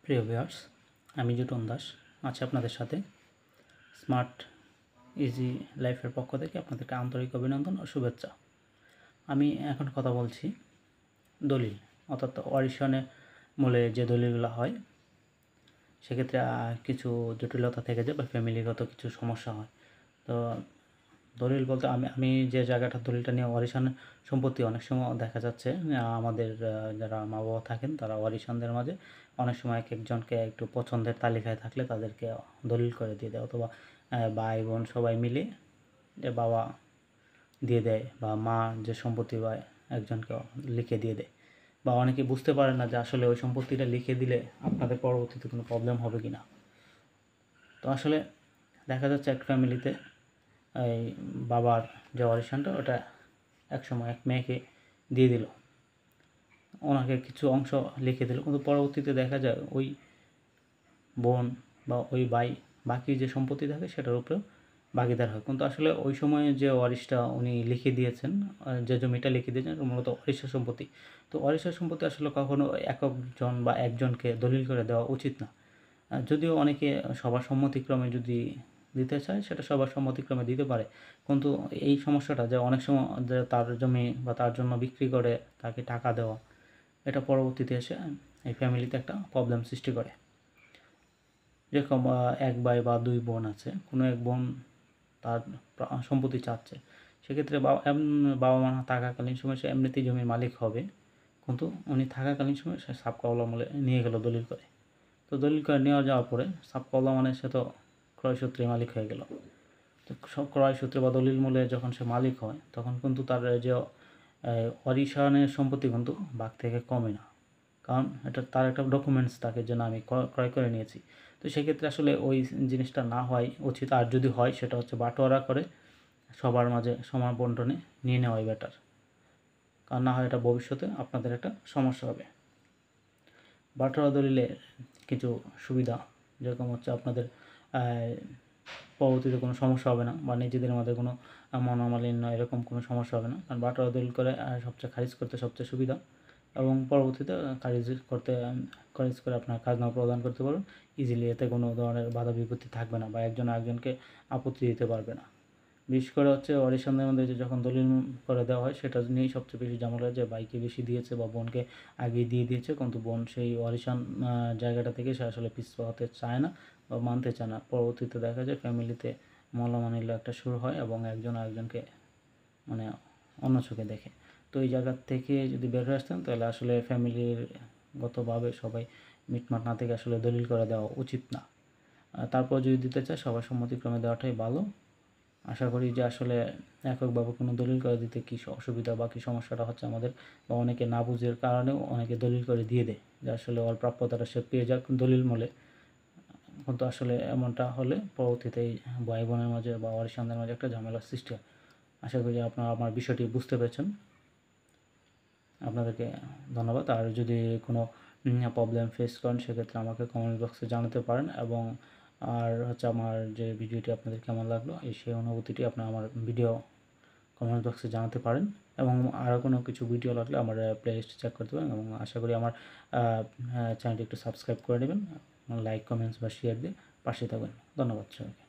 প্রিয় ভিউয়ার্স, আমি জুটন দাস আছি আপনাদের সাথে। স্মার্ট ইজি লাইফের পক্ষ থেকে আপনাদেরকে আন্তরিক অভিনন্দন ও শুভেচ্ছা। আমি এখন কথা বলছি দলিল, অর্থাৎ অডিশনে মূলে যে দলিলগুলো হয় সেক্ষেত্রে কিছু জটিলতা থেকে যায় বা ফ্যামিলিগত কিছু সমস্যা হয়। তো দলিল বলতে আমি যে জায়গাটা দলিলটা নিয়ে ওয়ারিশান সম্পত্তি অনেক সময় দেখা যাচ্ছে আমাদের যারা মা বাবা থাকেন তারা ওয়ারিশানদের মাঝে অনেক সময় এক একজনকে একটু পছন্দের তালিকায় থাকলে তাদেরকে দলিল করে দিয়ে দেয়, অথবা ভাই বোন সবাই মিলে যে বাবা দিয়ে দেয় বা মা যে সম্পত্তি বা একজনকে লিখে দিয়ে দেয়, বা অনেকে বুঝতে পারে না যে আসলে ওই সম্পত্তিটা লিখে দিলে আপনাদের পরবর্তীতে কোনো প্রবলেম হবে কি না। তো আসলে দেখা যাচ্ছে এক ফ্যামিলিতে এই বাবার যে অরিশানটা ওটা একসময় এক মেয়েকে দিয়ে দিল, ওনাকে কিছু অংশ লিখে দিল, কিন্তু পরবর্তীতে দেখা যায় ওই বোন বা ওই ভাই বাকি যে সম্পত্তি থাকে সেটার উপরেও ভাগিদার হয়। কিন্তু আসলে ওই সময়ে যে ওয়ারিশটা উনি লিখে দিয়েছেন, যে জমিটা লিখে দিয়েছেন মূলত ওয়ারিশের সম্পত্তি। তো ওয়ারিশের সম্পত্তি আসলে কখনো একজন বা একজনকে দলিল করে দেওয়া উচিত না। যদিও অনেকে সবার সম্মতিক্রমে যদি দিতে চায় সেটা সবার সম্মতিক্রমে দিতে পারে, কিন্তু এই সমস্যাটা যে অনেক সময় যে তার জমি বা তার জন্য বিক্রি করে তাকে টাকা দেওয়া, এটা পরবর্তীতে এসে এই ফ্যামিলিতে একটা প্রবলেম সৃষ্টি করে। যেরকম এক ভাই বা দুই বোন আছে, কোনো এক বোন তার সম্পত্তি চাচ্ছে, সেক্ষেত্রে বাবা মা থাকাকালীন সময় সে এমনিতেই জমির মালিক হবে, কিন্তু উনি থাকাকালীন সময় সে সাবকাওলা আমলে নিয়ে গেল দলিল করে। তো দলিল করে নেওয়া যাওয়ার পরে সাবকাওলা মানে সে তো ক্রয়সূত্রে মালিক হয়ে গেল। তো সব ক্রয়সূত্রে বা দলিল মূলে যখন সে মালিক হয় তখন কিন্তু তার যে ওয়ারিশানের সম্পত্তি কিন্তু ভাগ থেকে কমে না, কারণ এটা তার একটা ডকুমেন্টস থাকে যে না আমি ক্রয় করে নিয়েছি। তো সেক্ষেত্রে আসলে ওই জিনিসটা না হয় উচিত, আর যদি হয় সেটা হচ্ছে বাটোয়ারা করে সবার মাঝে সমান বন্টনে নিয়ে নেওয়াই বেটার, কারণ না হয় এটা ভবিষ্যতে আপনাদের একটা সমস্যা হবে। বাটোয়ারা দলিলে কিছু সুবিধা যেরকম হচ্ছে আপনাদের পরবর্তীতে কোনো সমস্যা হবে না, বা নিজেদের মধ্যে কোনো মনোমালিন্য এরকম কোনো সমস্যা হবে না, কারণ বাটোয়ারা দলিল করে সবচেয়ে খারিজ করতে সবচেয়ে সুবিধা, এবং পরবর্তীতে খারিজ করে আপনার খাজনা প্রদান করতে পারবেন ইজিলি। এতে কোনো ধরনের বাধা বিপত্তি থাকবে না বা একজন আরেকজনকে আপত্তি দিতে পারবে না। বিশেষ করে হচ্ছে ওয়ারিশানদের মধ্যে যে যখন দলিল করে দেওয়া হয় সেটা নিয়েই সবচেয়ে বেশি ঝামেলা, যে ভাইকে বেশি দিয়েছে বা বোনকে আগে দিয়ে দিয়েছে, কিন্তু বোন সেই ওয়ারিশান জায়গাটা থেকে সে আসলে পিছপা হতে চায় না বা মানতে চায় না। পরবর্তীতে দেখা যায় ফ্যামিলিতে মলমালিন্য একটা শুরু হয় এবং একজন আরেকজনকে মানে অন্য চোখে দেখে। তো এই জায়গার থেকে যদি বের হয়ে আসতেন তাহলে আসলে ফ্যামিলির গতভাবে সবাই মিটমাট না থেকে আসলে দলিল করে দেওয়া উচিত না। তারপর যদি দিতে চায় সবার সম্মতিক্রমে দেওয়াটাই ভালো। আশা করি যে আসলে এককভাবে কোনো দলিল করে দিতে কী অসুবিধা বা কী সমস্যাটা হচ্ছে আমাদের, বা অনেকে না বুঝের কারণেও অনেকে দলিল করে দিয়ে দেয় যে আসলে ওর প্রাপ্যতাটা সে পেয়ে যাক দলিল মূলে, কিন্তু আসলে এমনটা হলে পরবর্তীতে এই ভাই বোনের মাঝে বা ওয়ারিশানদের মাঝে একটা ঝামেলার সৃষ্টি হয়। আশা করি আপনারা আমার বিষয়টি বুঝতে পেরেছেন। আপনাদেরকে ধন্যবাদ। আর যদি কোনো প্রবলেম ফেস করেন সেক্ষেত্রে আমাকে কমেন্ট বক্সে জানাতে পারেন, এবং আর হচ্ছে আমার যে ভিডিওটি আপনাদের কেমন লাগলো সেই অনুভূতিটি আপনারা আমার ভিডিও কমেন্ট বক্সে জানাতে পারেন, এবং আরও কোনো কিছু ভিডিও লাগলে আমার প্লেলিস্ট চেক করতে পারেন, এবং আশা করি আমার চ্যানেলটি একটু সাবস্ক্রাইব করে নেবেন, লাইক কমেন্টস বা শেয়ার দিয়ে পাশে থাকবেন। ধন্যবাদ সবাইকে।